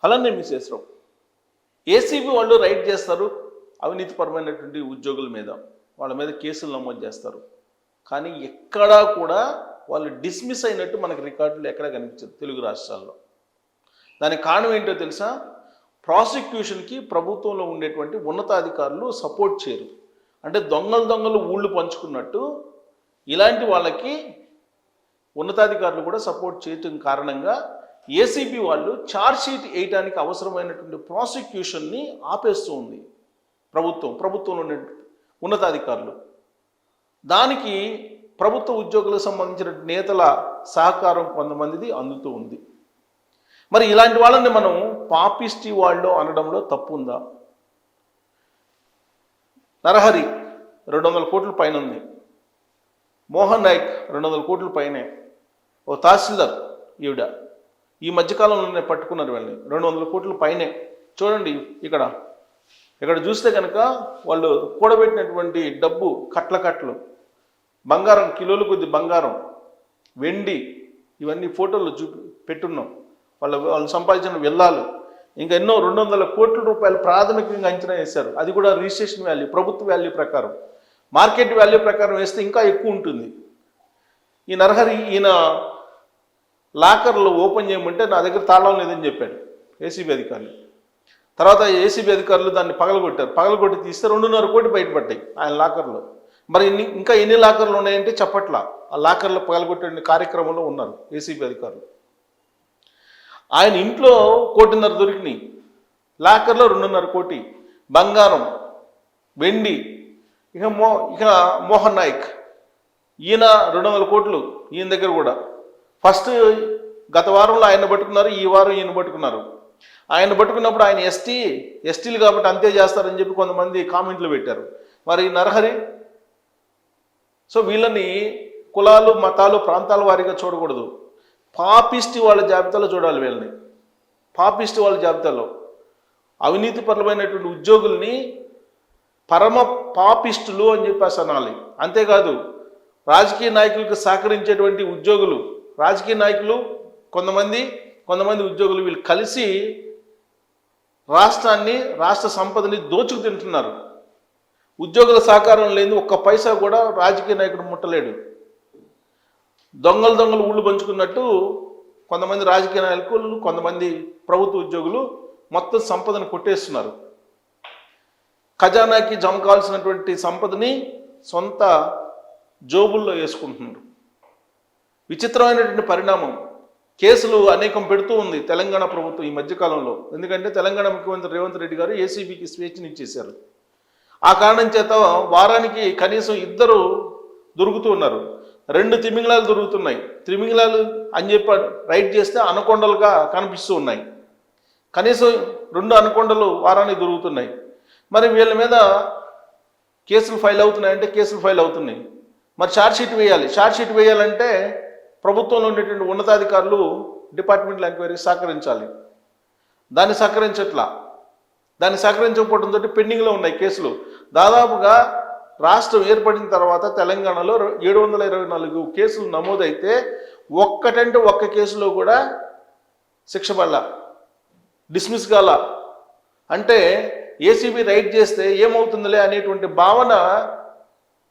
అలానే మిసేశ్వరం ఏసీబీ వాళ్ళు రైడ్ చేస్తారు అవినీతిపరమైనటువంటి ఉద్యోగుల మీద, వాళ్ళ మీద కేసులు నమోదు చేస్తారు. కానీ ఎక్కడా కూడా వాళ్ళు డిస్మిస్ అయినట్టు మనకు రికార్డులు ఎక్కడా కనిపించదు తెలుగు రాష్ట్రాల్లో. దానికి కారణం ఏంటో తెలుసా? ప్రాసిక్యూషన్కి ప్రభుత్వంలో ఉండేటువంటి ఉన్నతాధికారులు సపోర్ట్ చేయరు. అంటే దొంగలు ఊళ్ళు పంచుకున్నట్టు ఇలాంటి వాళ్ళకి ఉన్నతాధికారులు కూడా సపోర్ట్ చేయటం కారణంగా ఏసీబీ వాళ్ళు ఛార్జ్షీట్ వేయడానికి అవసరమైనటువంటి ప్రాసిక్యూషన్ని ఆపేస్తూ ఉంది ప్రభుత్వంలో ఉండే ఉన్నతాధికారులు. దానికి ప్రభుత్వ ఉద్యోగులకు సంబంధించిన నేతల సహకారం కొంతమందిది అందుతూ ఉంది. మరి ఇలాంటి వాళ్ళని మనం పాపిస్టి వాళ్ళు అనడంలో తప్పు ఉందా? నరహరి 200 కోట్ల పైన ఉంది, మోహన్ నాయక్ 200 కోట్ల పైనే, ఓ తహసీల్దార్ ఈవిడ ఈ మధ్యకాలంలోనే పట్టుకున్నారు వాళ్ళని 200 కోట్ల పైనే. చూడండి ఇక్కడ చూస్తే కనుక వాళ్ళు కూడబెట్టినటువంటి డబ్బు కట్ల బంగారం, కిలోల కొద్ది బంగారం, వెండి, ఇవన్నీ ఫోటోలు పెట్టున్నాం. వాళ్ళు సంపాదించిన విల్లాలు, ఇంకా ఎన్నో 200 కోట్ల రూపాయలు ప్రాథమికంగా అంచనా వేశారు. అది కూడా రిజిస్ట్రేషన్ వాల్యూ, ప్రభుత్వ వాల్యూ ప్రకారం. మార్కెట్ వాల్యూ ప్రకారం వేస్తే ఇంకా ఎక్కువ ఉంటుంది. ఈ నరహరి ఈయన లాకర్లు ఓపెన్ చేయమంటే నా దగ్గర తాళం లేదని చెప్పాడు ఏసీబీ అధికారులు. తర్వాత ఏసీబీ అధికారులు దాన్ని పగలగొట్టి తీస్తే 2.5 కోట్లు బయటపడ్డాయి ఆయన లాకర్లో. మరి ఇంకా ఎన్ని లాకర్లు ఉన్నాయంటే చెప్పట్లా. ఆ లాకర్లు పగలగొట్టే కార్యక్రమంలో ఉన్నారు ఏసీబీ అధికారులు. ఆయన ఇంట్లో 1.5 కోటి దొరికినాయి, లాకర్లో 2.5 కోటి బంగారం, వెండి. ఇక మోహన్ నాయక్ ఈయన 200 కోట్లు ఈయన దగ్గర కూడా. ఫస్ట్ గత వారంలో ఆయన పట్టుకున్నారు, ఈ వారం ఈయన పట్టుకున్నారు. ఆయన పట్టుకున్నప్పుడు ఆయన ఎస్టీలు కాబట్టి అంతే చేస్తారని చెప్పి కొంతమంది కామెంట్లు పెట్టారు. మరి నరహరి సో వీళ్ళని కులాలు, మతాలు, ప్రాంతాల వారీగా చూడకూడదు. పాపిస్టి వాళ్ళ జాబితాలో చూడాలి వీళ్ళని. పాపిస్టి వాళ్ళ జాబితాలో అవినీతిపరమైనటువంటి ఉద్యోగుల్ని పరమ పాపిస్టులు అని చెప్పేసి అనాలి. అంతేకాదు రాజకీయ నాయకులకు సహకరించేటువంటి ఉద్యోగులు, రాజకీయ నాయకులు కొంతమంది ఉద్యోగులు వీళ్ళు కలిసి రాష్ట్ర సంపదని దోచుకు తింటున్నారు. ఉద్యోగుల సహకారం లేని ఒక్క పైసా కూడా రాజకీయ నాయకుడు ముట్టలేడు. దొంగలు ఊళ్ళు పంచుకున్నట్టు కొంతమంది రాజకీయ నాయకులు, కొంతమంది ప్రభుత్వ ఉద్యోగులు మొత్తం సంపదను కొట్టేస్తున్నారు. ఖజానాకి జమ కావాల్సినటువంటి సంపదని సొంత జోబుల్లో వేసుకుంటున్నారు. విచిత్రమైనటువంటి పరిణామం. కేసులు అనేకం పెడుతూ ఉంది తెలంగాణ ప్రభుత్వం ఈ మధ్యకాలంలో. ఎందుకంటే తెలంగాణ ముఖ్యమంత్రి రేవంత్ రెడ్డి గారు ఏసీబీకి స్వేచ్ఛనిచ్చేశారు. ఆ కారణం చేత వారానికి కనీసం 2 దొరుకుతూ ఉన్నారు. 2 తిమింగళాలు దొరుకుతున్నాయి. తిమింగళాలు అని చెప్పి రైడ్ చేస్తే అనకొండలుగా కనిపిస్తూ ఉన్నాయి. కనీసం 2 అనకొండలు వారానికి దొరుకుతున్నాయి. మరి వీళ్ళ మీద కేసులు ఫైల్ అవుతున్నాయంటే కేసులు ఫైల్ అవుతున్నాయి. మరి ఛార్జ్షీట్ వేయాలంటే ప్రభుత్వంలో ఉండేటువంటి ఉన్నతాధికారులు డిపార్ట్మెంటల్ ఎంక్వైరీకి సహకరించాలి. దాన్ని సహకరించకపోవడంతో పెండింగ్లో ఉన్నాయి కేసులు. దాదాపుగా రాష్ట్రం ఏర్పడిన తర్వాత తెలంగాణలో 724 కేసులు నమోదైతే ఒక్క కేసులో కూడా శిక్ష పడలా, డిస్మిస్ కాల. అంటే ఏసీబీ రైడ్ చేస్తే ఏమవుతుందిలే అనేటువంటి భావన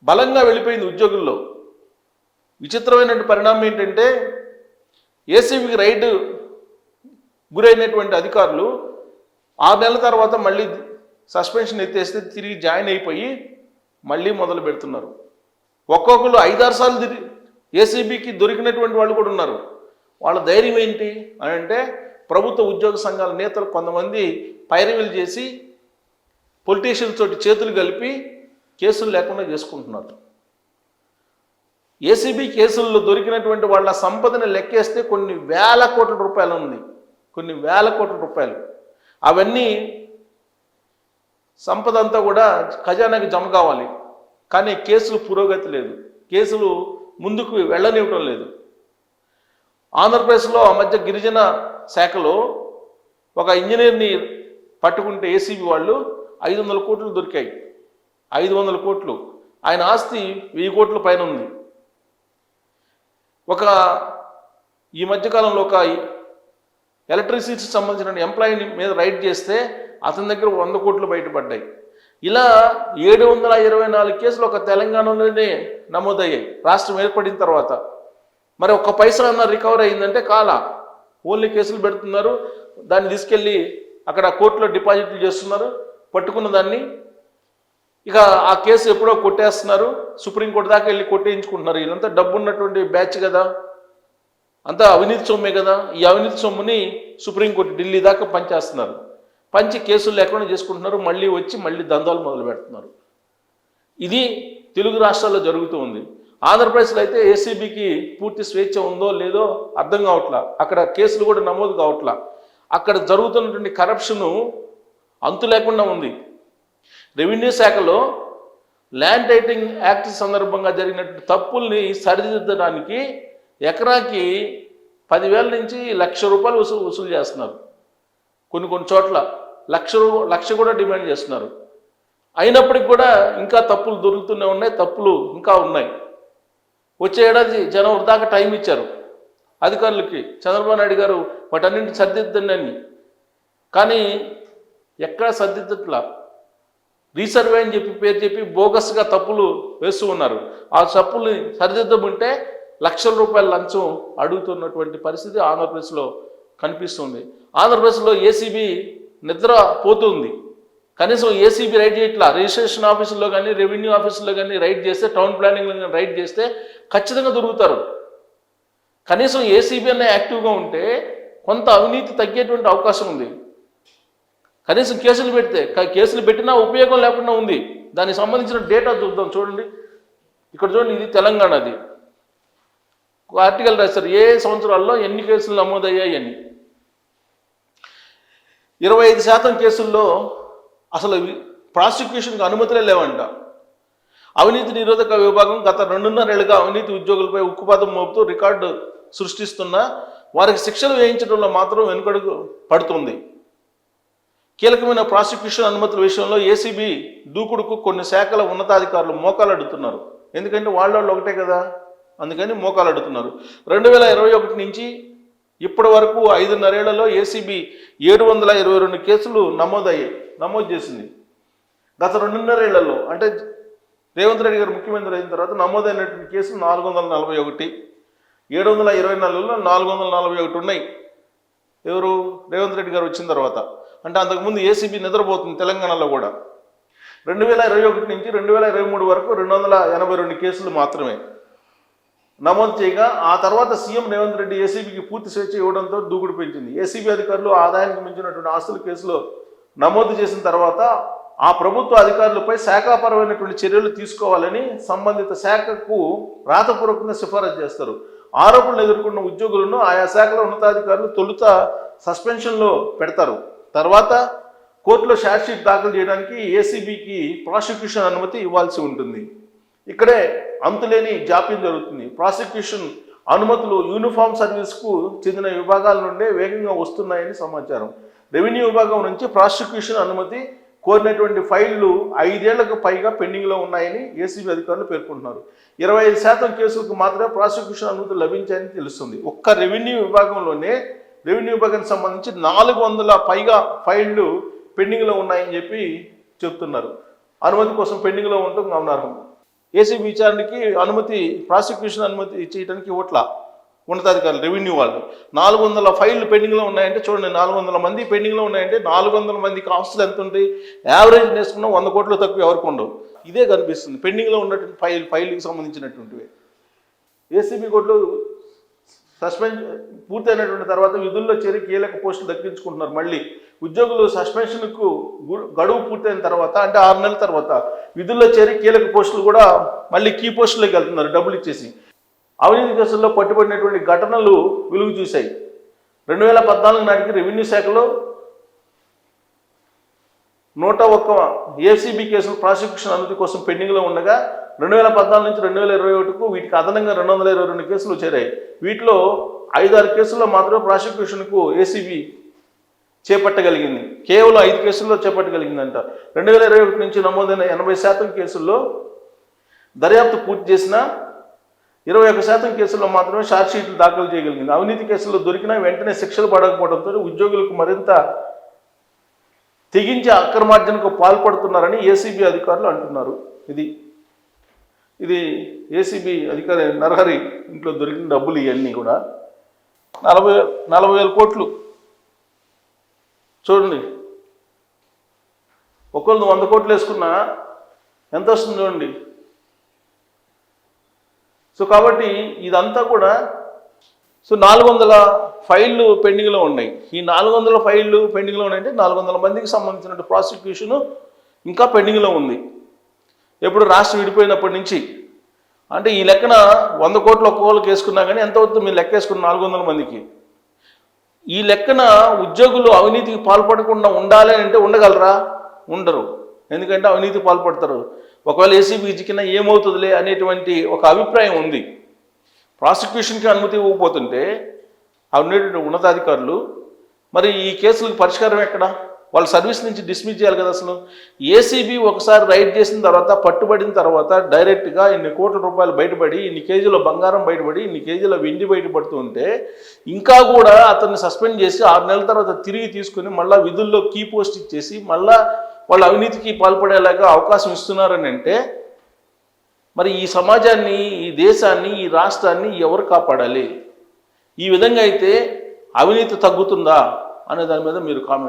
బలంగా వెళ్ళిపోయింది ఉద్యోగుల్లో. విచిత్రమైనటువంటి పరిణామం ఏంటంటే ఏసీబీకి రైడ్ గురైనటువంటి అధికారులు 6 నెలల తర్వాత మళ్ళీ సస్పెన్షన్ ఎత్తేస్తే తిరిగి జాయిన్ అయిపోయి మళ్ళీ మొదలు పెడుతున్నారు. ఒక్కొక్కరు 5-6 సార్లు ఏసీబీకి దొరికినటువంటి వాళ్ళు కూడా ఉన్నారు. వాళ్ళ ధైర్యం ఏంటి అని అంటే ప్రభుత్వ ఉద్యోగ సంఘాల నేతలు కొంతమంది పైరవీలు చేసి పొలిటీషియన్స్ తోటి చేతులు కలిపి కేసులు లేకుండా చేసుకుంటున్నారు. ఏసీబీ కేసుల్లో దొరికినటువంటి వాళ్ళ సంపదను లెక్కేస్తే కొన్ని వేల కోట్ల రూపాయలు ఉంది. అవన్నీ సంపద అంతా కూడా ఖజానాకి జమ కావాలి. కానీ కేసులు పురోగతి లేదు, కేసులు ముందుకు వెళ్ళనివ్వటం లేదు. ఆంధ్రప్రదేశ్లో ఆ మధ్య గిరిజన శాఖలో ఒక ఇంజనీర్ని పట్టుకుంటే ఏసీబీ వాళ్ళు 500 కోట్లు దొరికాయి. 500 కోట్లు. ఆయన ఆస్తి 1000 కోట్ల పైన ఉంది. ఈ మధ్యకాలంలో ఒక ఎలక్ట్రిసిటీకి సంబంధించిన ఎంప్లాయీ మీద రైడ్ చేస్తే అతని దగ్గర 100 కోట్లు బయటపడ్డాయి. ఇలా 724 కేసులు ఒక తెలంగాణలోనే నమోదయ్యాయి రాష్ట్రం ఏర్పడిన తర్వాత. మరి ఒక్క పైసా అన్న రికవర్ అయిందంటే ఓన్లీ కేసులు పెడుతున్నారు, దాన్ని తీసుకెళ్ళి అక్కడ కోర్టులో డిపాజిట్లు చేస్తున్నారు, పట్టుకున్న దాన్ని ఇక ఆ కేసు ఎప్పుడో కొట్టేస్తున్నారు, సుప్రీంకోర్టు దాకా వెళ్ళి కొట్టేయించుకుంటున్నారు. వీళ్ళంతా డబ్బు ఉన్నటువంటి బ్యాచ్ కదా, అంతా అవినీతి సొమ్మే కదా. ఈ అవినీతి సొమ్ముని సుప్రీంకోర్టు ఢిల్లీ దాకా పంచేస్తున్నారు, పంచి కేసులు లేకుండా చేసుకుంటున్నారు, మళ్ళీ దందాలు మొదలు పెడుతున్నారు. ఇది తెలుగు రాష్ట్రాల్లో జరుగుతూ ఉంది. ఆంధ్రప్రదేశ్లో అయితే ఏసీబీకి పూర్తి స్వేచ్ఛ ఉందో లేదో అర్థం కావట్లా, అక్కడ కేసులు కూడా నమోదు కావట్లా. అక్కడ జరుగుతున్నటువంటి కరప్షను అంతు లేకుండా ఉంది. రెవెన్యూ శాఖలో ల్యాండ్ టైటిలింగ్ యాక్ట్ సందర్భంగా జరిగినటువంటి తప్పుల్ని సరిదిద్దడానికి ఎకరాకి 10,000 నుంచి ₹1,00,000 వసూలు చేస్తున్నారు. కొన్ని చోట్ల లక్ష కూడా డిమాండ్ చేస్తున్నారు. అయినప్పటికి కూడా ఇంకా తప్పులు దొరుకుతూనే ఉన్నాయి, తప్పులు ఇంకా ఉన్నాయి. వచ్చే ఏడాది జనవరి దాకా టైం ఇచ్చారు అధికారులకి. చంద్రబాబు నాయుడు గారు వాటన్నింటిని సరిదిద్దండి అని, కానీ ఎక్కడ సరిదిద్దట్లా. రీసర్వే అని పేరు చెప్పి బోగస్గా తప్పులు వేస్తూ ఉన్నారు. ఆ తప్పుల్ని సరిదిద్దమంటే ₹1,00,000 లంచం అడుగుతున్నటువంటి పరిస్థితి ఆంధ్రప్రదేశ్లో కనిపిస్తుంది. ఆంధ్రప్రదేశ్లో ఏసీబీ నిద్ర పోతుంది. కనీసం ఏసీబీ రైడ్ చేయట్లా. రిజిస్ట్రేషన్ ఆఫీసుల్లో కానీ రెవెన్యూ ఆఫీసుల్లో కానీ రైడ్ చేస్తే, టౌన్ ప్లానింగ్లో కానీ రైడ్ చేస్తే ఖచ్చితంగా దొరుకుతారు. కనీసం ఏసీబీ అనే యాక్టివ్గా ఉంటే కొంత అవినీతి తగ్గేటువంటి అవకాశం ఉంది. కనీసం కేసులు పెట్టినా ఉపయోగం లేకుండా ఉంది. దానికి సంబంధించిన డేటా చూద్దాం. చూడండి, ఇక్కడ చూడండి, ఇది తెలంగాణది. ఆర్టికల్ రాశారు ఏ సంవత్సరాల్లో ఎన్ని కేసులు నమోదయ్యాయి అని. 25% కేసుల్లో అసలు ప్రాసిక్యూషన్కి అనుమతులే లేవంట. అవినీతి నిరోధక విభాగం గత 2.5 ఏళ్లుగా అవినీతి ఉద్యోగులపై ఉక్కుపాదం మోపుతూ రికార్డు సృష్టిస్తున్నా వారికి శిక్షలు వేయించడంలో మాత్రం వెనుకడుగు పడుతుంది. కీలకమైన ప్రాసిక్యూషన్ అనుమతుల విషయంలో ఏసీబీ దూకుడుకు కొన్ని శాఖల ఉన్నతాధికారులు మోకాలు అడుగుతున్నారు. ఎందుకంటే వాళ్ళు ఒకటే కదా, అందుకని మోకాలు అడుగుతున్నారు. 2021 నుంచి ఇప్పటి వరకు 5.5 ఏళ్లలో ఏసీబీ 722 కేసులు నమోదు చేసింది. గత 2.5 ఏళ్లలో అంటే రేవంత్ రెడ్డి గారు ముఖ్యమంత్రి అయిన తర్వాత నమోదైనటువంటి కేసులు 441. 724లో 441 ఉన్నాయి. ఎవరు? రేవంత్ రెడ్డి గారు వచ్చిన తర్వాత. అంటే అంతకుముందు ఏసీబీ నిద్రపోతుంది తెలంగాణలో కూడా. 2021 నుంచి 2023 వరకు 282 కేసులు మాత్రమే నమోదు చేయగా, ఆ తర్వాత సీఎం రేవంత్ రెడ్డి ఏసీబీకి పూర్తి స్వేచ్ఛ ఇవ్వడంతో దూకుడు పెంచింది. ఏసీబీ అధికారులు ఆదాయానికి మించినటువంటి ఆస్తుల కేసులో నమోదు చేసిన తర్వాత ఆ ప్రభుత్వ అధికారులపై శాఖాపరమైనటువంటి చర్యలు తీసుకోవాలని సంబంధిత శాఖకు రాతపూర్వకంగా సిఫారసు చేస్తారు. ఆరోపణలు ఎదుర్కొన్న ఉద్యోగులను ఆయా శాఖల ఉన్నతాధికారులు తొలుత సస్పెన్షన్లో పెడతారు. తర్వాత కోర్టులో ఛార్జ్షీట్ దాఖలు చేయడానికి ఏసీబీకి ప్రాసిక్యూషన్ అనుమతి ఇవ్వాల్సి ఉంటుంది. ఇక్కడే అంతులేని జాప్యం జరుగుతుంది. ప్రాసిక్యూషన్ అనుమతులు యూనిఫామ్ సర్వీస్కు చెందిన విభాగాల నుండే వేగంగా వస్తున్నాయని సమాచారం. రెవెన్యూ విభాగం నుంచి ప్రాసిక్యూషన్ అనుమతి కోరినటువంటి ఫైళ్లు 5 ఏళ్లకు పైగా పెండింగ్లో ఉన్నాయని ఏసీబీ అధికారులు పేర్కొంటున్నారు. 25% కేసులకు మాత్రమే ప్రాసిక్యూషన్ అనుమతులు లభించాయని తెలుస్తుంది. ఒక్క రెవెన్యూ విభాగానికి సంబంధించి 400 పైగా ఫైళ్లు పెండింగ్లో ఉన్నాయని చెప్పి చెప్తున్నారు. అనుమతి కోసం పెండింగ్లో ఉంటూ గమనార్హం. ఏసీబీ విచారణకి ప్రాసిక్యూషన్ అనుమతి చేయడానికి ఇవ్వట్లా ఉన్నతాధికారులు, రెవెన్యూ వాళ్ళు. 400 ఫైళ్లు పెండింగ్లో ఉన్నాయంటే చూడండి, 400 మంది పెండింగ్లో ఉన్నాయంటే 400 మందికి ఆస్తులు ఎంత ఉంటాయి? యావరేజ్ నేసుకున్న 100 కోట్లు తక్కువ ఎవరికి ఉండవు. ఇదే కనిపిస్తుంది పెండింగ్లో ఉన్నటువంటి ఫైల్కి సంబంధించినటువంటివి. ఏసీబీ కోర్టులు సస్పెండ్ పూర్తయినటువంటి తర్వాత విధుల్లో చేరి కీలక పోస్టులు దక్కించుకుంటున్నారు. మళ్ళీ ఉద్యోగులు సస్పెన్షన్కు గడువు పూర్తయిన తర్వాత అంటే 6 నెలల తర్వాత విధుల్లో చేరి కీలక పోస్టులు కూడా మళ్ళీ కీ పోస్టులోకి వెళ్తున్నారు డబ్బులు ఇచ్చేసి. అవినీతి కేసుల్లో పట్టుబడినటువంటి ఘటనలు వెలుగు చూశాయి. 2014 నాటికి రెవెన్యూ శాఖలో 101 ఏసీబీ కేసులు ప్రాసిక్యూషన్ అనుమతి కోసం పెండింగ్లో ఉండగా 2014 నుంచి 2021కు వీటికి అదనంగా 222 కేసులు చేరాయి. వీటిలో 5-6 కేసుల్లో మాత్రమే ప్రాసిక్యూషన్కు ఏసీబీ చేపట్టగలిగింది. కేవలం 5 కేసుల్లో చేపట్టగలిగిందంట. 2021 నుంచి నమోదైన 80% కేసుల్లో దర్యాప్తు పూర్తి చేసిన 21% కేసుల్లో మాత్రమే ఛార్జ్ షీట్లు దాఖలు చేయగలిగింది. అవినీతి కేసుల్లో దొరికినా వెంటనే శిక్షలు పడకపోవడంతో ఉద్యోగులకు మరింత తెగించి అక్రమార్జనకు పాల్పడుతున్నారని ఏసీబీ అధికారులు అంటున్నారు. ఇది ఏసీబీ అధికారి నరహరి ఇంట్లో దొరికిన డబ్బులు ఇవన్నీ కూడా 40,000 కోట్లు. చూడండి, ఒకళ్ళు 100 కోట్లు వేసుకున్నా ఎంత వస్తుంది చూడండి. సో కాబట్టి ఇదంతా కూడా 400 ఫైళ్ళు పెండింగ్లో ఉన్నాయి. ఈ 400 ఫైళ్ళు పెండింగ్లో ఉన్నాయంటే 400 మందికి సంబంధించిన ప్రాసిక్యూషను ఇంకా పెండింగ్లో ఉంది. ఎప్పుడు రాష్ట్రం విడిపోయినప్పటి నుంచి. అంటే ఈ లెక్కన 100 కోట్లు ఒక్కొక్కరికి వేసుకున్నా కానీ ఎంత అవుతుంది మీరు లెక్క వేసుకున్న 400 మందికి. ఈ లెక్కన ఉద్యోగులు అవినీతికి పాల్పడకుండా ఉండాలి అంటే ఉండగలరా? ఉండరు. ఎందుకంటే అవినీతికి పాల్పడతారు. ఒకవేళ ఏసీబీ చిక్కినా ఏమవుతుందిలే అనేటువంటి ఒక అభిప్రాయం ఉంది. ప్రాసిక్యూషన్కి అనుమతి ఇవ్వకపోతుంటే ఉన్నటువంటి ఉన్నతాధికారులు మరి ఈ కేసులకు పరిష్కారం ఎక్కడ? వాళ్ళ సర్వీస్ నుంచి డిస్మిస్ చేయాలి కదా. అసలు ఏసీబీ ఒకసారి రైడ్ చేసిన తర్వాత, పట్టుబడిన తర్వాత డైరెక్ట్గా ఇన్ని కోట్ల రూపాయలు బయటపడి, ఇన్ని కేజీల బంగారం బయటపడి, ఇన్ని కేజీల వెండి బయటపడుతూ ఉంటే ఇంకా కూడా అతన్ని సస్పెండ్ చేసి 6 నెలల తర్వాత తిరిగి తీసుకుని మళ్ళీ విధుల్లో కీ పోస్ట్ ఇచ్చేసి మళ్ళీ వాళ్ళు అవినీతికి పాల్పడేలాగా అవకాశం ఇస్తున్నారని అంటే మరి ఈ సమాజాన్ని, ఈ దేశాన్ని, ఈ రాష్ట్రాన్ని ఎవరు కాపాడాలి? ఈ విధంగా అయితే అవినీతి తగ్గుతుందా అనే దాని మీద మీరు కామెంట్